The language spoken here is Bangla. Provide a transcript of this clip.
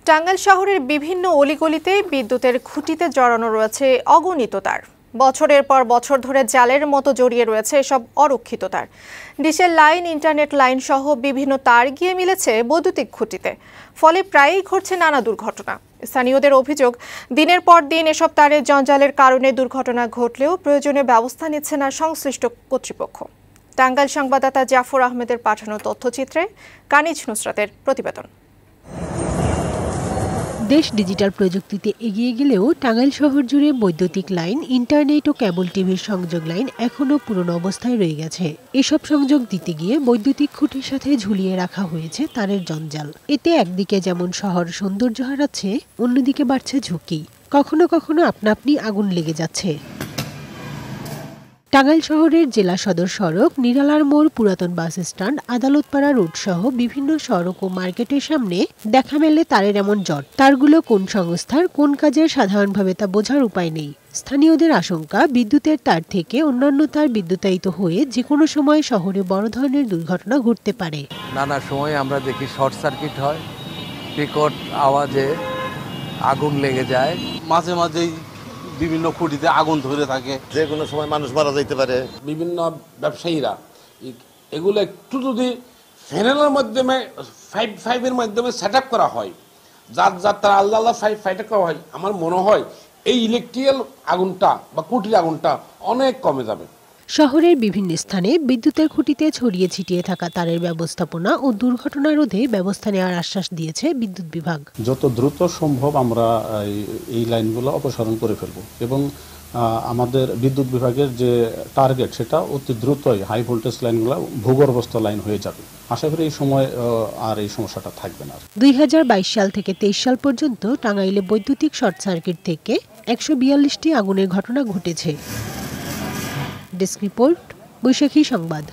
টাঙ্গাইল শহরের বিভিন্ন অলিগলিতে বিদ্যুতের খুঁটিতে জড়ানো রয়েছে অগণিত তার। বছরের পর বছর ধরে জালের মতো জড়িয়ে রয়েছে এসব অরক্ষিত তার। ডিশের লাইন, ইন্টারনেট লাইন সহ বিভিন্ন তার গিয়ে মিলেছে বৈদ্যুতিক খুঁটিতে। ফলে প্রায়ই ঘটছে নানা দুর্ঘটনা। স্থানীয়দের অভিযোগ, দিনের পর দিন এসব তারের জঞ্জালের কারণে দুর্ঘটনা ঘটলেও প্রয়োজনীয় ব্যবস্থা নিচ্ছে না সংশ্লিষ্ট কর্তৃপক্ষ। টাঙ্গাইল সংবাদদাতা জাফর আহমেদের পাঠানো তথ্যচিত্রে কানিজ নুসরাতের প্রতিবেদন। দেশ ডিজিটাল প্রযুক্তিতে এগিয়ে গেলেও টাঙ্গাইল শহর জুড়ে বৈদ্যুতিক লাইন, ইন্টারনেট ও কেবল টিভির সংযোগ লাইন এখনও পুরনো অবস্থায় রয়ে গেছে। এসব সংযোগ দিতে গিয়ে বৈদ্যুতিক খুঁটির সাথে ঝুলিয়ে রাখা হয়েছে তারের জঞ্জাল। এতে একদিকে যেমন শহর সৌন্দর্য হারাচ্ছে, অন্যদিকে বাড়ছে ঝুঁকি। কখনো কখনো আপনা আপনি আগুন লেগে যাচ্ছে। টাঙ্গাইল শহরের জেলা সদর সড়ক, নিরালার মোড়, পুরাতন বাস স্ট্যান্ড, আদালতপাড়া রোড সহ বিভিন্ন সড়ক ও মার্কেটের সামনে দেখা মেলে তারের এমন জট। তারগুলো কোন সংস্থার, কোন কাজের সাধারণভাবে তা বোঝার উপায় নেই। স্থানীয়দের আশঙ্কা, বিদ্যুতের তার থেকে অন্যান্য তার বিদ্যুতায়িত হয়ে যে কোনো সময় শহরে বড় ধরনের দুর্ঘটনা ঘটতে পারে। নানা সময় আমরা দেখি শর্ট সার্কিট হয়, বিকট আওয়াজে আগুন লেগে যায়। মাঝে মাঝেই বিভিন্ন খুঁটিতে আগুন ধরে থাকে, যে কোনো সময় মানুষ মারা যাইতে পারে। বিভিন্ন ব্যবসায়ীরা এগুলো একটু যদি ফ্যানেলের মাধ্যমে ফাইভের মাধ্যমে সেট আপ করা হয়, যার তারা আল্লাহ ফাইভ করা হয়, আমার মনে হয় এই ইলেকট্রিক্যাল আগুনটা বা খুঁটির আগুনটা অনেক কমে যাবে। শহরের বিভিন্ন স্থানে বিদ্যুতের খুঁটিতে ছড়িয়ে ছিটিয়ে থাকা তারের ব্যবস্থাপনা ও দুর্ঘটনা রোধে ব্যবস্থা নেওয়ার আশ্বাস দিয়েছে বিদ্যুৎ বিভাগ। যত দ্রুত সম্ভব আমরা এই লাইনগুলো অপসারণ করে ফেলব এবং আমাদের বিদ্যুৎ বিভাগের যে টার্গেট, সেটা অতি দ্রুতই হাই ভোল্টেজ লাইনগুলো ভূগর্ভস্থ লাইন হয়ে যাবে। আশা করি এই সময় আর এই সমস্যাটা থাকবে না। 2022 সাল থেকে 23 সাল পর্যন্ত টাঙ্গাইলে বৈদ্যুতিক শর্ট সার্কিট থেকে 142টি আগুনের ঘটনা ঘটেছে। ডেস্ক রিপোর্ট, বৈশাখী সংবাদ।